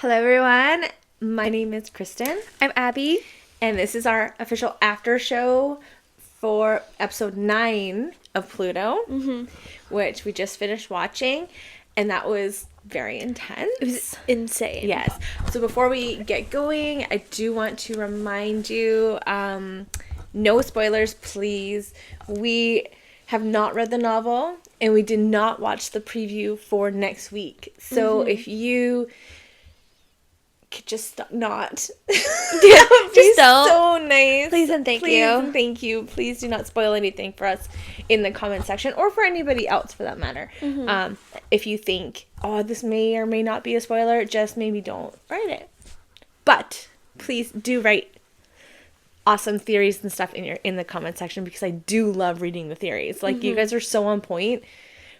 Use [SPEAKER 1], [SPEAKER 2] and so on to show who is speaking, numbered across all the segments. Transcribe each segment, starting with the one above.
[SPEAKER 1] Hello everyone, my name is Kristen.
[SPEAKER 2] I'm Abby.
[SPEAKER 1] And this is our official after show for episode 9 of Pluto, which we just finished watching, and that was very intense.
[SPEAKER 2] It was insane.
[SPEAKER 1] Yes. So before we get going, I do want to remind you, no spoilers, please. We have not read the novel, and we did not watch the preview for next week. So if you could just not.
[SPEAKER 2] Yeah, just don't.
[SPEAKER 1] So nice.
[SPEAKER 2] Please and thank
[SPEAKER 1] Please
[SPEAKER 2] you.
[SPEAKER 1] and thank you. Please do not spoil anything for us in the comment section, or for anybody else for that matter. If you think, oh, this may or may not be a spoiler, just maybe don't write it. But please do write awesome theories and stuff in the comment section, because I do love reading the theories. Like, you guys are so on point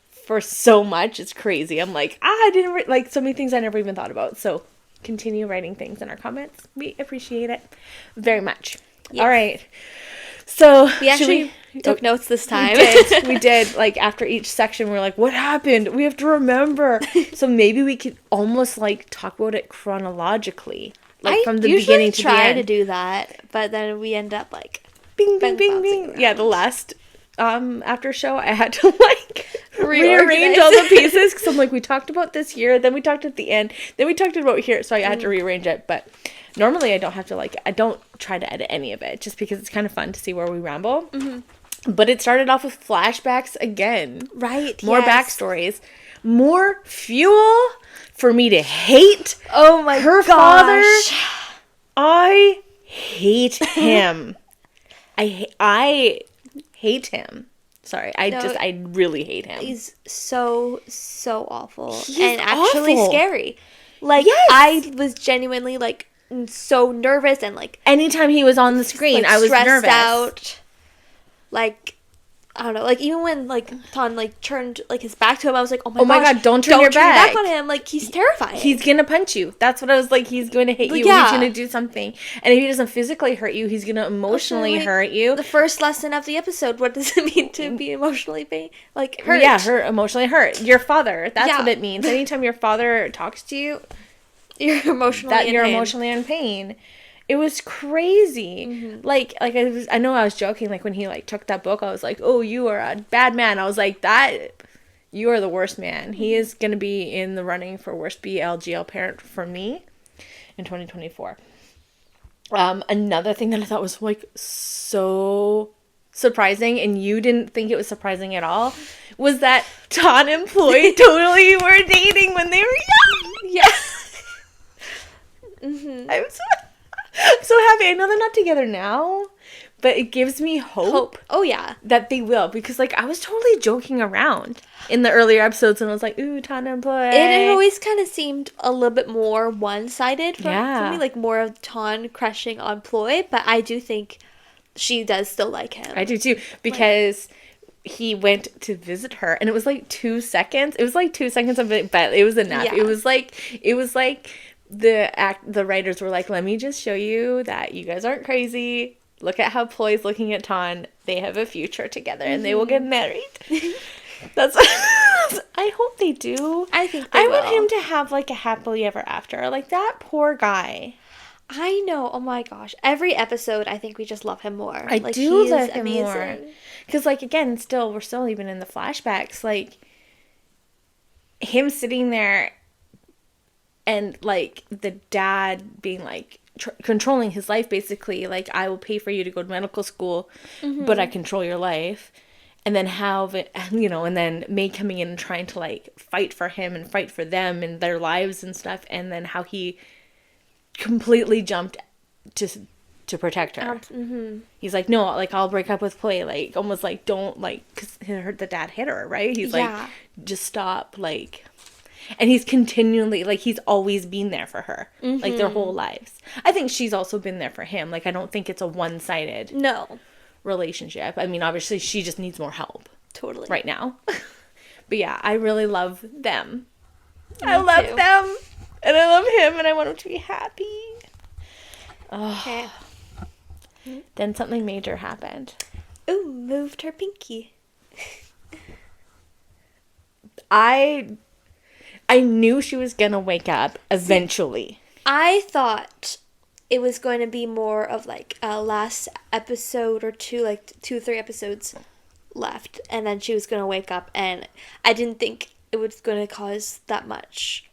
[SPEAKER 1] for so much. It's crazy. I'm like, I didn't like so many things I never even thought about. So continue writing things in our comments. We appreciate it very much. Yes. All right. So
[SPEAKER 2] we actually took notes this time.
[SPEAKER 1] We did. Like, after each section, we're like, what happened? We have to remember. So maybe we could almost like talk about it chronologically. Like, from the beginning to the end.
[SPEAKER 2] I usually try to do that, but then we end up like
[SPEAKER 1] bing, bing, bing, bing. Around. Yeah, the last after show, I had to like rearrange all the pieces, because I'm like, we talked about this here, then we talked at the end, then we talked about here, so I had to rearrange it. But normally I don't have to, like, I don't try to edit any of it, just because it's kind of fun to see where we ramble. But it started off with flashbacks again.
[SPEAKER 2] Right.
[SPEAKER 1] More backstories. More fuel for me to hate her father. I hate him. I hate him. Sorry, I really hate him.
[SPEAKER 2] He's so awful.
[SPEAKER 1] He's
[SPEAKER 2] and actually
[SPEAKER 1] awful.
[SPEAKER 2] Scary. Like, yes. I was genuinely, like, so nervous, and, like,
[SPEAKER 1] anytime he was on the screen,
[SPEAKER 2] like,
[SPEAKER 1] I was
[SPEAKER 2] stressed
[SPEAKER 1] nervous.
[SPEAKER 2] Out. Like, I don't know, like, even when, like, Ton, like, turned, like, his back to him, I was like, oh my god,
[SPEAKER 1] don't turn your back
[SPEAKER 2] on him. Like, he's terrifying.
[SPEAKER 1] He's gonna punch you. That's what I was like, he's going to hit you. Yeah. He's gonna do something. And if he doesn't physically hurt you, he's gonna emotionally hurt you.
[SPEAKER 2] The first lesson of the episode, what does it mean to be emotionally hurt?
[SPEAKER 1] Yeah, emotionally hurt. Your father, that's what it means. Anytime your father talks to you,
[SPEAKER 2] you're emotionally in pain.
[SPEAKER 1] It was crazy. Like I know I was joking, like, when he, like, took that book, I was like, oh, you are a bad man. I was like, you are the worst man. He is going to be in the running for worst BLGL parent for me in 2024. Another thing that I thought was, like, so surprising, and you didn't think it was surprising at all, was that Ton and Ploy totally were dating when they were young.
[SPEAKER 2] Yeah.
[SPEAKER 1] I'm so happy. I know they're not together now, but it gives me hope.
[SPEAKER 2] Oh, yeah.
[SPEAKER 1] That they will, because, like, I was totally joking around in the earlier episodes, and I was like, ooh, Ton and Ploy.
[SPEAKER 2] It always kind of seemed a little bit more one-sided for me, like, more of Ton crushing on Ploy, but I do think she does still like him.
[SPEAKER 1] I do too, because he went to visit her, and it was like 2 seconds. It was like 2 seconds of it, but it was enough. Yeah. It was like the writers were like, let me just show you that you guys aren't crazy. Look at how Ploy's looking at Ton. They have a future together, and they will get married. That's I hope they do.
[SPEAKER 2] I think they will.
[SPEAKER 1] I want him to have, like, a happily ever after. Like, that poor guy.
[SPEAKER 2] I know. Oh my gosh. Every episode, I think we just love him more.
[SPEAKER 1] I do love him more. Because, like, again, we're still even in the flashbacks. Like, him sitting there and, like, the dad being, like, controlling his life, basically. Like, I will pay for you to go to medical school, but I control your life. And then and then May coming in and trying to, like, fight for him and fight for them and their lives and stuff. And then how he completely jumped to protect her. He's like, no, like, I'll break up with Ploy. Like, almost like, don't, like, because the dad hit her, right? He's like, just stop, like. And he's continually, like, he's always been there for her, like, their whole lives. I think she's also been there for him. Like, I don't think it's a one-sided relationship. I mean, obviously, she just needs more help.
[SPEAKER 2] Totally.
[SPEAKER 1] Right now. But yeah, I really love them. I love them. And I love him, and I want him to be happy.
[SPEAKER 2] Okay.
[SPEAKER 1] Then something major happened.
[SPEAKER 2] Ooh, moved her pinky.
[SPEAKER 1] I I knew she was gonna wake up eventually.
[SPEAKER 2] I thought it was going to be more of like a last episode or two, like 2-3 episodes left, and then she was going to wake up, and I didn't think it was going to cause that much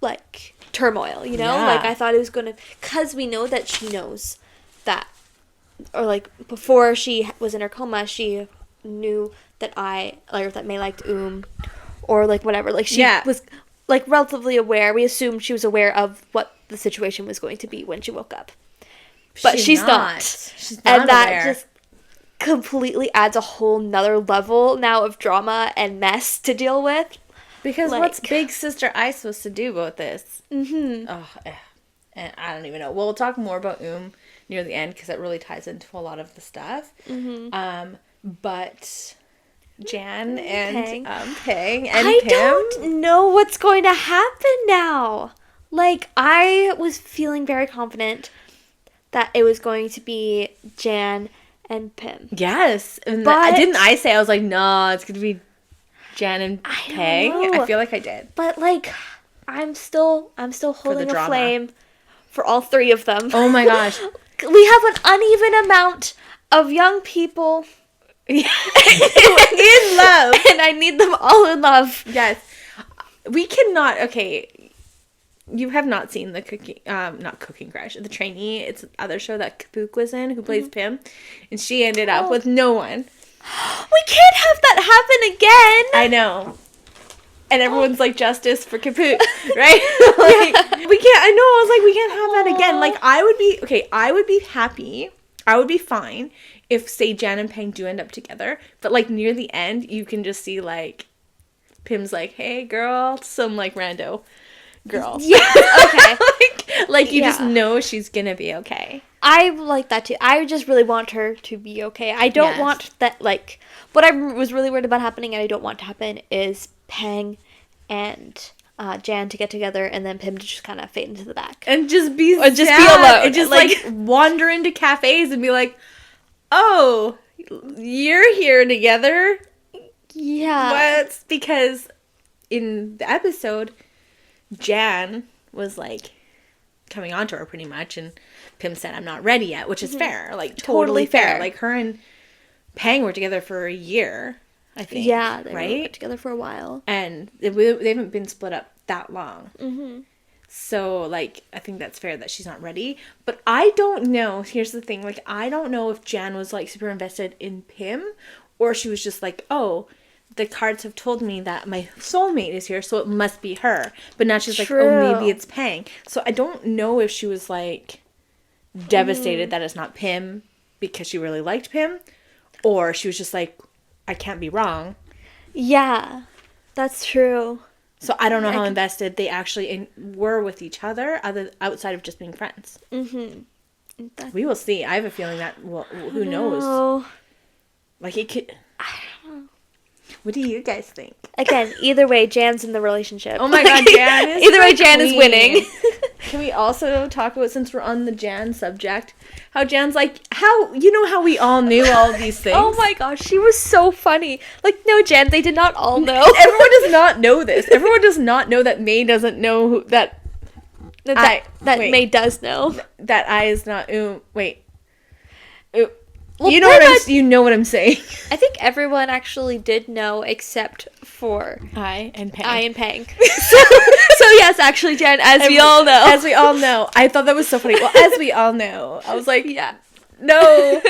[SPEAKER 2] like turmoil, you know? Like I thought it was going to, because we know that she knows that, or like before she was in her coma, she knew that that May liked or like whatever, like she was like relatively aware. We assumed she was aware of what the situation was going to be when she woke up, but she's not. She's not, and that just completely adds a whole nother level now of drama and mess to deal with.
[SPEAKER 1] Because like, what's Big Sister I supposed to do about this? And I don't even know. Well, we'll talk more about near the end because it really ties into a lot of the stuff. But Jan and Pang and
[SPEAKER 2] I
[SPEAKER 1] Pim,
[SPEAKER 2] don't know what's going to happen now. Like, I was feeling very confident that it was going to be Jan and Pim.
[SPEAKER 1] Yes. But I say, I was like, no, it's going to be Jan and Pang. I feel like I did.
[SPEAKER 2] But, like, I'm still holding a flame for all three of them.
[SPEAKER 1] Oh, my gosh.
[SPEAKER 2] We have an uneven amount of young people
[SPEAKER 1] in love.
[SPEAKER 2] And I need them all in love.
[SPEAKER 1] Yes. We cannot, okay... You have not seen the not Cooking Crush, the Trainee. It's the other show that Kapook was in, who plays Pim. And she ended up with no one.
[SPEAKER 2] We can't have that happen again.
[SPEAKER 1] I know. And everyone's like, justice for Kapook, right? We can't, I know, I was like, we can't have that again. Like, I would be happy. I would be fine if, say, Jan and Pang do end up together. But, like, near the end, you can just see, like, Pim's like, hey, girl, some, like, rando girl. Yeah, okay. like you just know she's gonna be okay.
[SPEAKER 2] I like that too. I just really want her to be okay. I don't want that, like, what I was really worried about happening and I don't want to happen is Pang and Jan to get together and then Pim to just kind of fade into the back.
[SPEAKER 1] And just be sad. Just be alone. And just, like, wander into cafes and be like, oh, you're here together?
[SPEAKER 2] Yeah.
[SPEAKER 1] What? Because in the episode... Jan was, like, coming on to her pretty much, and Pim said, I'm not ready yet, which is fair. Like, totally fair. Like, her and Pang were together for a year, I think.
[SPEAKER 2] Yeah, they were together for a while.
[SPEAKER 1] And they haven't been split up that long. So, like, I think that's fair that she's not ready. But I don't know, here's the thing, like, I don't know if Jan was, like, super invested in Pim, or she was just like, oh... the cards have told me that my soulmate is here, so it must be her. But now she's like, oh, maybe it's Pang. So I don't know if she was, like, devastated that it's not Pim because she really liked Pim. Or she was just like, I can't be wrong.
[SPEAKER 2] Yeah, that's true.
[SPEAKER 1] So I don't know how invested they actually were with each other outside of just being friends. We will see. I have a feeling that, well, who knows? Like, it could... I don't know. What do you guys think?
[SPEAKER 2] Again, either way, Jan's in the relationship.
[SPEAKER 1] Oh my god, Jan is
[SPEAKER 2] either way, Jan is winning.
[SPEAKER 1] Can we also talk about, since we're on the Jan subject, how Jan's like, how we all knew all of these things?
[SPEAKER 2] Oh my gosh, she was so funny. Like, no, Jan, they did not all know.
[SPEAKER 1] Everyone does not know this. Everyone does not know that May doesn't know that
[SPEAKER 2] May does know.
[SPEAKER 1] That I is not, wait. Well, you know what I'm saying.
[SPEAKER 2] I think everyone actually did know except for
[SPEAKER 1] I and Pang.
[SPEAKER 2] So yes, actually, Jen, as we all know.
[SPEAKER 1] I thought that was so funny. Well, as we all know. I was like, yeah. No.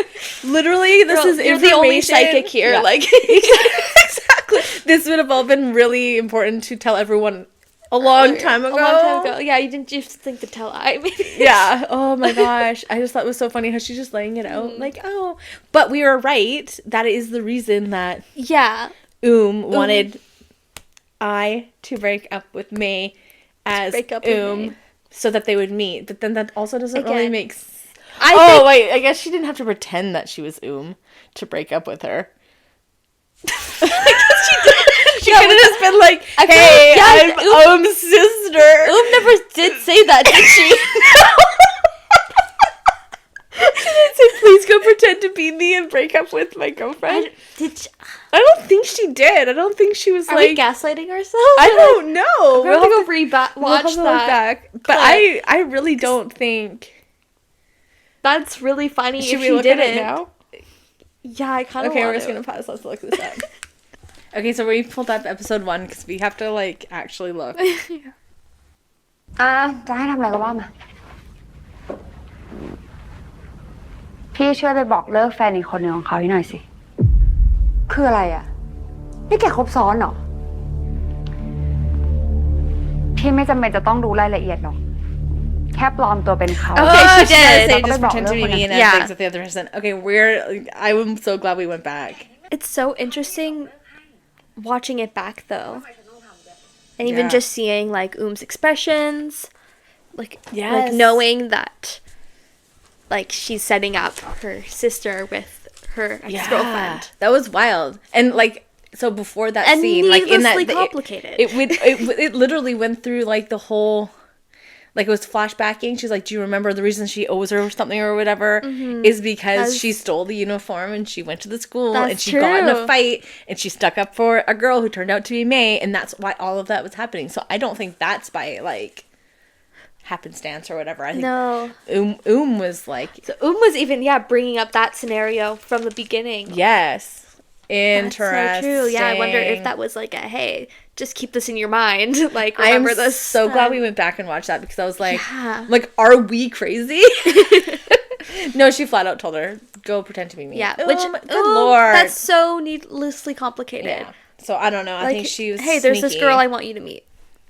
[SPEAKER 1] Literally, this is
[SPEAKER 2] you're the only psychic here. Yeah. Like,
[SPEAKER 1] exactly. This would have all been really important to tell everyone a long time ago.
[SPEAKER 2] Yeah, you didn't just think to tell I. Maybe.
[SPEAKER 1] Yeah. Oh my gosh. I just thought it was so funny how she's just laying it out. Like, oh. But we were right. That is the reason that wanted I to break up with May as so that they would meet. But then that also doesn't really make sense. Wait. I guess she didn't have to pretend that she was to break up with her. I guess she did. She could have just been like, hey, I'm sister.
[SPEAKER 2] Never did say that, did she?
[SPEAKER 1] She didn't say, please go pretend wanted to be me and break up with my girlfriend?
[SPEAKER 2] I
[SPEAKER 1] don't think she did. I don't think she was
[SPEAKER 2] Are
[SPEAKER 1] like...
[SPEAKER 2] we gaslighting ourselves?
[SPEAKER 1] I don't know.
[SPEAKER 2] We'll have to go watch that.
[SPEAKER 1] Back. But I really don't think...
[SPEAKER 2] That's really funny.
[SPEAKER 1] Should we look at it now?
[SPEAKER 2] Yeah, I kind of
[SPEAKER 1] Okay, we're just going to pause. Let's look this up. Okay, so we pulled up episode 1 because we have to, like, actually look.
[SPEAKER 3] จะให้ทำอะไรก็ว่ามาพี่ช่วยไปบอกเลิกแฟนอีกคนหนึ่งของเขาให้หน่อยสิคืออะไรอ่ะนี่แกครบซ้อนเหรอพี่ไม่จำเป็นจะต้องรู้รายละเอียดหรอกแค่ปลอมตัวเป็นเขา
[SPEAKER 1] Okay, she did. They
[SPEAKER 3] Just
[SPEAKER 1] just pretend to be me and then thinks that the other person. Okay, I'm so glad we went back.
[SPEAKER 2] It's so interesting watching it back though. And even just seeing like expressions, like knowing that like she's setting up her sister with her ex-girlfriend.
[SPEAKER 1] That was wild. And like so before that
[SPEAKER 2] and
[SPEAKER 1] scene, like in that
[SPEAKER 2] complicated.
[SPEAKER 1] It literally went through like the whole, like it was flashbacking. She's like, do you remember the reason she owes her something or whatever is because she stole the uniform and she went to the school and she got in a fight and she stuck up for a girl who turned out to be May, and that's why all of that was happening. So I don't think that's by like happenstance or whatever. I think was like,
[SPEAKER 2] so was even bringing up that scenario from the beginning.
[SPEAKER 1] Yes. Interesting.
[SPEAKER 2] That's so true. Yeah, I wonder if that was like a hey, just keep this in your mind. Like remember this.
[SPEAKER 1] So glad we went back and watched that because I was like, are we crazy? No, she flat out told her, go pretend to be me.
[SPEAKER 2] Yeah, which
[SPEAKER 1] good lord,
[SPEAKER 2] that's so needlessly complicated.
[SPEAKER 1] Yeah. So I don't know. I think she was.
[SPEAKER 2] Hey, there's this girl I want you to meet.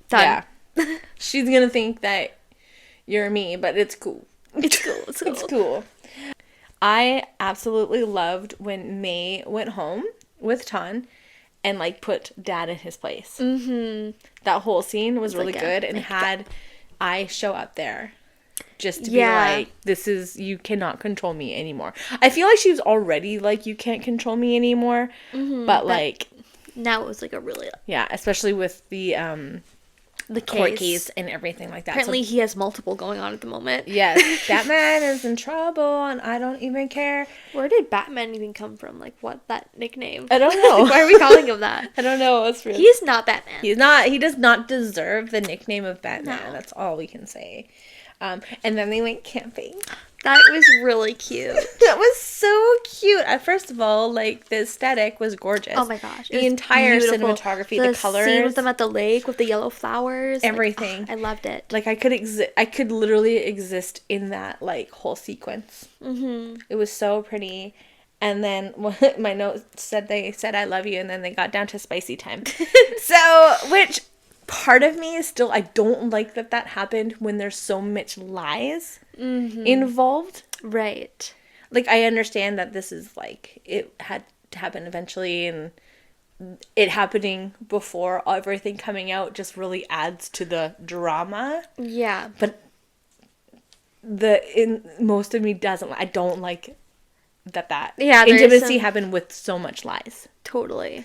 [SPEAKER 2] Done.
[SPEAKER 1] Yeah. She's gonna think that you're me, but it's cool.
[SPEAKER 2] It's cool.
[SPEAKER 1] It's cool. I absolutely loved when May went home with Tan and like put Dad in his place. That whole scene was really good and had I show up there just to be like, this is, you cannot control me anymore. I feel like she was already like, you can't control me anymore, but like
[SPEAKER 2] now it was like a really
[SPEAKER 1] especially with the court case and everything like that.
[SPEAKER 2] Apparently he has multiple going on at the moment.
[SPEAKER 1] Yes, Batman is in trouble and I don't even care.
[SPEAKER 2] Where did Batman even come from? Like, what, that nickname?
[SPEAKER 1] I don't know.
[SPEAKER 2] Why are we calling him that?
[SPEAKER 1] I don't know. It's really...
[SPEAKER 2] He's not Batman.
[SPEAKER 1] He does not deserve the nickname of Batman. No. That's all we can say. And then they went camping.
[SPEAKER 2] That was really cute.
[SPEAKER 1] That was so cute. First of all, like, the aesthetic was gorgeous.
[SPEAKER 2] Oh my gosh.
[SPEAKER 1] The entire cinematography, the colors.
[SPEAKER 2] The scene with them at the lake with the yellow flowers.
[SPEAKER 1] Everything.
[SPEAKER 2] Like, I loved it.
[SPEAKER 1] Like, I could literally exist in that, like, whole sequence. It was so pretty. And then my note said they said I love you, and then they got down to spicy time. So, which... part of me is still, I don't like that happened when there's so much lies involved.
[SPEAKER 2] Right.
[SPEAKER 1] Like, I understand that this is, like, it had to happen eventually, and it happening before everything coming out just really adds to the drama.
[SPEAKER 2] Yeah.
[SPEAKER 1] But most of me doesn't. I don't like that intimacy happened with so much lies.
[SPEAKER 2] Totally.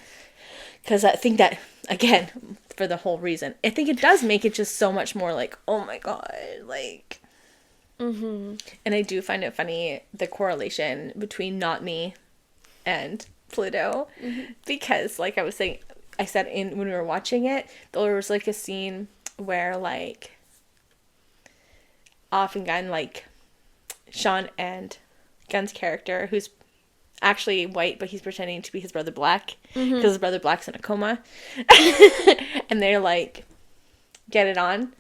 [SPEAKER 1] Because I think that, again, for the whole reason, I think it does make it just so much more like, oh my god, like... And I do find it funny, the correlation between Not Me and Pluto. Because, like I was saying, I said when we were watching it, there was, like, a scene where, like, off and Gun, like, Sean and Gun's character, who's actually white, but he's pretending to be his brother Black because his brother Black's in a coma. And they're like, get it on,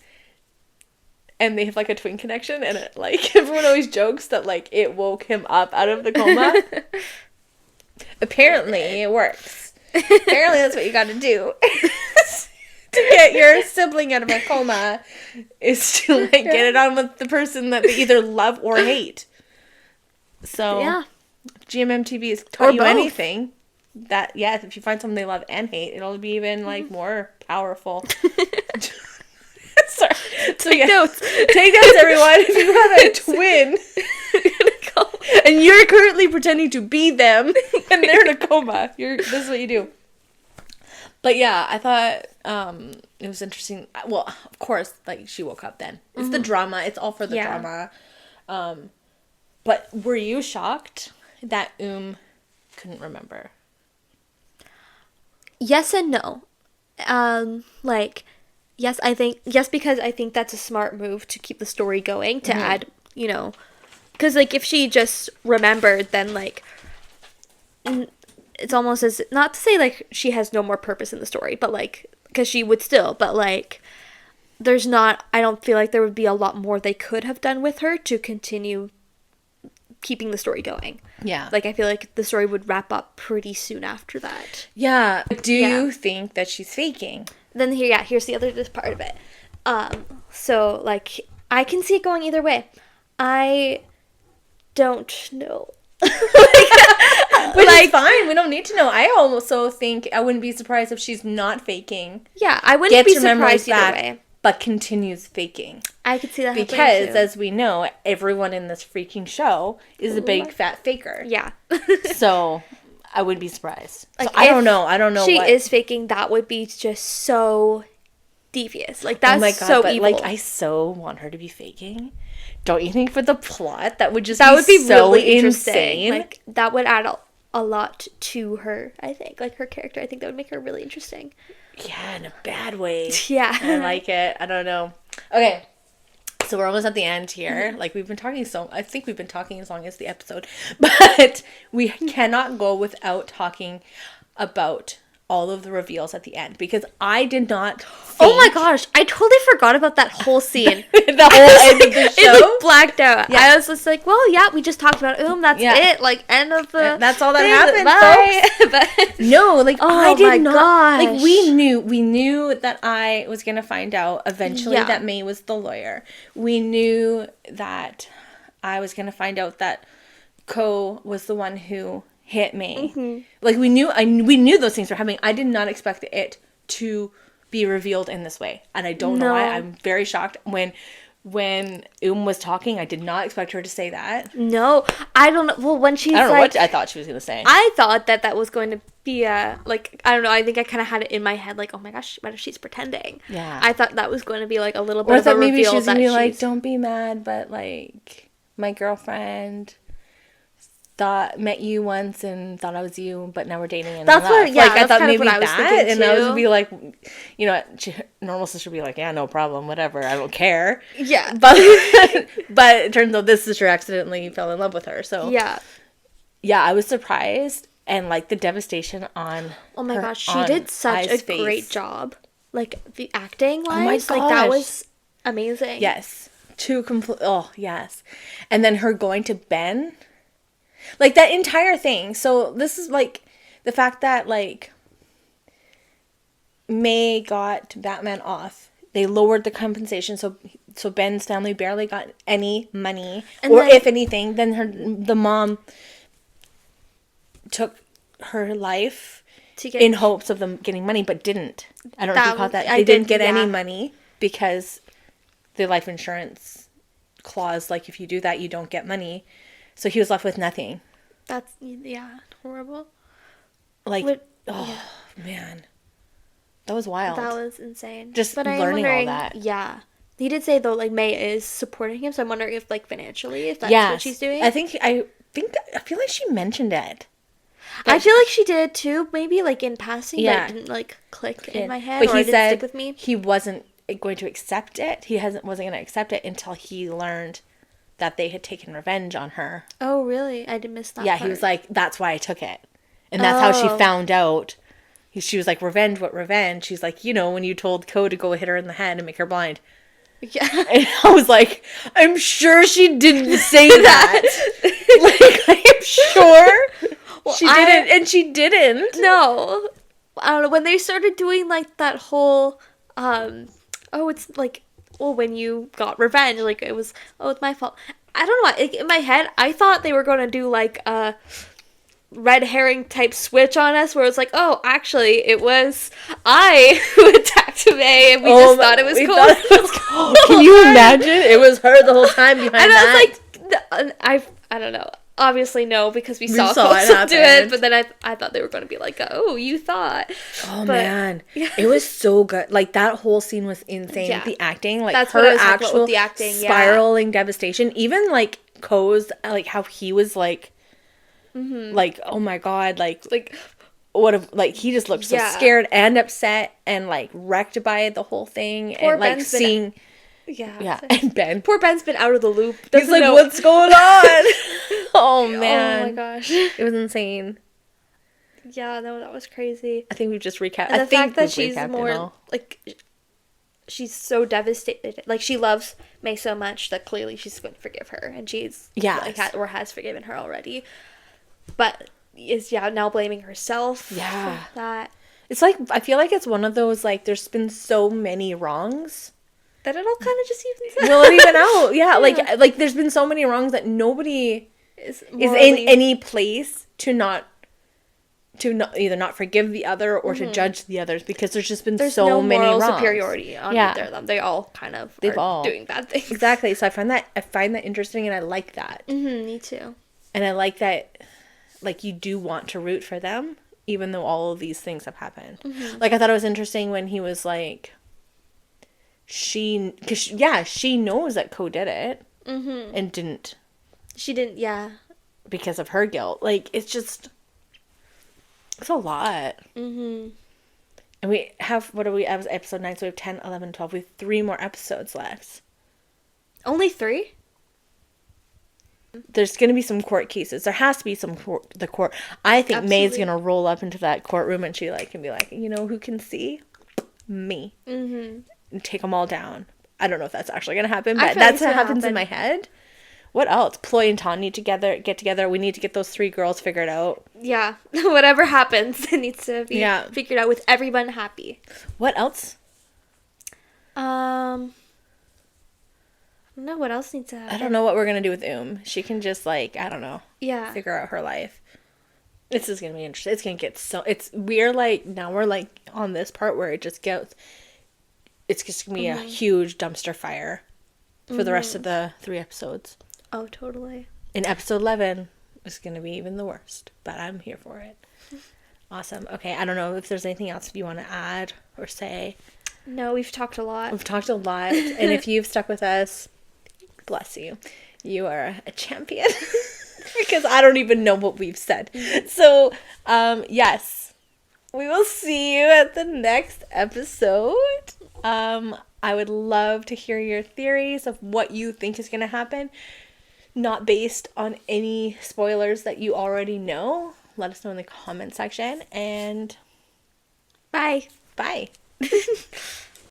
[SPEAKER 1] and they have like a twin connection, and it, like, everyone always jokes that like it woke him up out of the coma. Apparently it works. Apparently that's what you gotta do to get your sibling out of a coma, is to like get it on with the person that they either love or hate. So GMMTV has taught you anything, that if you find someone they love and hate, it'll be even like more powerful. Sorry. Take notes. Take notes, everyone. If you have a twin and you're currently pretending to be them and they're in a coma, this is what you do. But yeah, I thought it was interesting. Well, of course, like, she woke up then. It's the drama. It's all for the drama. But were you shocked that couldn't remember?
[SPEAKER 2] Yes and no. Like, yes, because I think that's a smart move to keep the story going, to add, you know, because, like, if she just remembered, then, like, it's almost as, not to say, like, she has no more purpose in the story, but, like, because she would still, but, like, there's not, I don't feel like there would be a lot more they could have done with her to continue keeping the story going.
[SPEAKER 1] Yeah.
[SPEAKER 2] Like, I feel like the story would wrap up pretty soon after that.
[SPEAKER 1] Yeah. Do you think that she's faking?
[SPEAKER 2] Then here's the other part of it. So, like, I can see it going either way. I don't know.
[SPEAKER 1] Which is fine. We don't need to know. I also think I wouldn't be surprised if she's not faking.
[SPEAKER 2] Yeah, I wouldn't be surprised either way.
[SPEAKER 1] But continues faking.
[SPEAKER 2] I could see that happening
[SPEAKER 1] because,
[SPEAKER 2] too.
[SPEAKER 1] as we know, everyone in this freaking show is a big fat faker.
[SPEAKER 2] Yeah.
[SPEAKER 1] So I would be surprised.
[SPEAKER 2] Like,
[SPEAKER 1] so I don't know. I don't know.
[SPEAKER 2] She is faking. That would be just so devious. Like, that's so evil.
[SPEAKER 1] Like, I so want her to be faking. Don't you think, for the plot that would just
[SPEAKER 2] be
[SPEAKER 1] so
[SPEAKER 2] really
[SPEAKER 1] insane?
[SPEAKER 2] Like, that would add a lot to her. I think, like, her character. I think that would make her really interesting.
[SPEAKER 1] Yeah, in a bad way.
[SPEAKER 2] Yeah.
[SPEAKER 1] I like it. I don't know. Okay. So we're almost at the end here. Like, we've been talking I think we've been talking as long as the episode. But we cannot go without talking about all of the reveals at the end, because I did not think...
[SPEAKER 2] Oh my gosh, I totally forgot about that whole scene.
[SPEAKER 1] The whole end of the show?
[SPEAKER 2] It, like, blacked out. Yeah. I was just like, well, yeah, we just talked about that's it. Like, end of the...
[SPEAKER 1] That's all that happened, folks. No, like, I did not...
[SPEAKER 2] Gosh.
[SPEAKER 1] Like, we knew that I was going to find out eventually that May was the lawyer. We knew that I was going to find out that Ko was the one who hit May. Like, we knew those things were happening. I did not expect it to be revealed in this way, and I don't know why. I'm very shocked. When was talking, I did not expect her to say that.
[SPEAKER 2] No, I don't know. Well, when she's,
[SPEAKER 1] I don't know what I thought she was gonna say.
[SPEAKER 2] I thought that was going to be like, I don't know, I think I kind of had it in my head, like, oh my gosh, what if she's pretending?
[SPEAKER 1] Yeah,
[SPEAKER 2] I thought that was going to be like a little bit of a reveal.
[SPEAKER 1] Maybe she's gonna be like, don't be mad, but, like, my girlfriend met you once and thought I was you, but now we're dating. And
[SPEAKER 2] that's what,
[SPEAKER 1] like, I thought
[SPEAKER 2] maybe
[SPEAKER 1] what I was thinking, and I would be like, you know, normal sister would be like, yeah, no problem, whatever, I don't care.
[SPEAKER 2] Yeah,
[SPEAKER 1] but it turns out this sister accidentally fell in love with her. So yeah, I was surprised, and, like, the devastation on. Oh my gosh,
[SPEAKER 2] she did such a great job. Like, the acting wise, like, that was amazing.
[SPEAKER 1] Yes, oh yes, and then her going to Ben. Like, that entire thing. So this is, like, the fact that, like, May got Batman off. They lowered the compensation, so Ben's family barely got any money, or then, if anything, then the mom took her life in hopes of them getting money, but didn't. I don't know if you caught that. They didn't get any money because the life insurance clause, like, if you do that, you don't get money. So he was left with nothing.
[SPEAKER 2] That's, horrible.
[SPEAKER 1] Like, man. That was wild.
[SPEAKER 2] That was insane.
[SPEAKER 1] Just learning all that.
[SPEAKER 2] Yeah. He did say, though, like, May is supporting him, so I'm wondering if, like, financially, if that's what she's doing.
[SPEAKER 1] I feel like she mentioned it.
[SPEAKER 2] I feel like she did, too. Maybe, like, in passing, but it didn't, like, click in my head, but he said stick with me.
[SPEAKER 1] He wasn't going to accept it. He wasn't going to accept it until he learned that they had taken revenge on her. Oh,
[SPEAKER 2] really? I didn't miss that
[SPEAKER 1] part. He was like, that's why I took it. And that's how she found out. She was like, revenge? What revenge? She's like, you know, when you told Ko to go hit her in the head and make her blind. Yeah. And I was like, I'm sure she didn't say that. Like, I'm sure she didn't. And she didn't.
[SPEAKER 2] No. I don't know. When they started doing, like, that whole, it's like, when you got revenge, like, it was, it's my fault. I don't know why, like, in my head, I thought they were going to do, like, a red herring type switch on us, where it's like, oh, actually, it was I who attacked May, and we just thought it was cool.
[SPEAKER 1] Can you imagine? It was her the whole time behind that.
[SPEAKER 2] And I was like, I don't know. Obviously, no, because we saw it do it, but then I thought they were going to be like, oh, you thought.
[SPEAKER 1] Oh, man. It was so good. Like, that whole scene was insane. Yeah. The acting, like, that's her actual with the acting, spiraling devastation. Even, like, Ko's, like, how he was, like, Like, oh my God, like what if, like, he just looked so scared and upset and like wrecked by the whole thing.
[SPEAKER 2] Poor
[SPEAKER 1] and like
[SPEAKER 2] Ben's
[SPEAKER 1] seeing
[SPEAKER 2] Yeah.
[SPEAKER 1] and Ben,
[SPEAKER 2] Poor Ben's been out of the loop.
[SPEAKER 1] he's like,
[SPEAKER 2] know.
[SPEAKER 1] what's going on? Oh man,
[SPEAKER 2] Oh my gosh.
[SPEAKER 1] it was insane.
[SPEAKER 2] Yeah, no, that was crazy.
[SPEAKER 1] I think we've just recapped.
[SPEAKER 2] And
[SPEAKER 1] I
[SPEAKER 2] the
[SPEAKER 1] think
[SPEAKER 2] fact that
[SPEAKER 1] we've
[SPEAKER 2] she's
[SPEAKER 1] recapped it
[SPEAKER 2] more
[SPEAKER 1] all.
[SPEAKER 2] like, she's so devastated. Like, she loves May so much that clearly she's going to forgive her, and she's like, or has forgiven her already. But is now blaming herself. For that.
[SPEAKER 1] It's like, I feel like it's one of those, like, there's been so many wrongs
[SPEAKER 2] That it all kind of just evens
[SPEAKER 1] will it even out? Yeah, like there's been so many wrongs that nobody is in any place to either not forgive the other or to judge the others, because there's just been so
[SPEAKER 2] no
[SPEAKER 1] many
[SPEAKER 2] moral
[SPEAKER 1] wrongs.
[SPEAKER 2] superiority on either of them. They all kind of doing bad things.
[SPEAKER 1] Exactly. So I find that interesting, and I like that.
[SPEAKER 2] Me too.
[SPEAKER 1] And I like that, like, you do want to root for them, even though all of these things have happened. Like, I thought it was interesting when he was like, she knows that Co did it, and didn't.
[SPEAKER 2] She didn't,
[SPEAKER 1] because of her guilt. Like, it's a lot. And we have, what are we, episode 9, so we have 10, 11, 12. We have 3 more episodes left.
[SPEAKER 2] Only 3?
[SPEAKER 1] There's going to be some court cases. There has to be some court. I think
[SPEAKER 2] Absolutely.
[SPEAKER 1] May's going to roll up into that courtroom, and she can be like, you know who can see? Me. And take them all down. I don't know if that's actually going to happen, but that's what happens in my head. What else? Ploy and Ton need to get together. We need to get those 3 girls figured out. Yeah.
[SPEAKER 2] Whatever happens, it needs to be figured out with everyone happy.
[SPEAKER 1] What else?
[SPEAKER 2] No, what else needs to happen?
[SPEAKER 1] I don't know what we're going to do with She can just, like, I don't know.
[SPEAKER 2] Yeah.
[SPEAKER 1] Figure out her life. This is going to be interesting. It's going to get we're, like, now we're, like, on this part where it just gets, it's just going to be a huge dumpster fire for the rest of the 3 episodes.
[SPEAKER 2] Oh, totally.
[SPEAKER 1] In episode 11, it's going to be even the worst, but I'm here for it. Awesome. Okay, I don't know if there's anything else you want to add or say.
[SPEAKER 2] No, we've talked a lot.
[SPEAKER 1] And if you've stuck with us, bless you. You are a champion. Because I don't even know what we've said. So, yes. We will see you at the next episode. I would love to hear your theories of what you think is going to happen. Not based on any spoilers that you already know. Let us know in the comment section. And
[SPEAKER 2] bye.
[SPEAKER 1] Bye.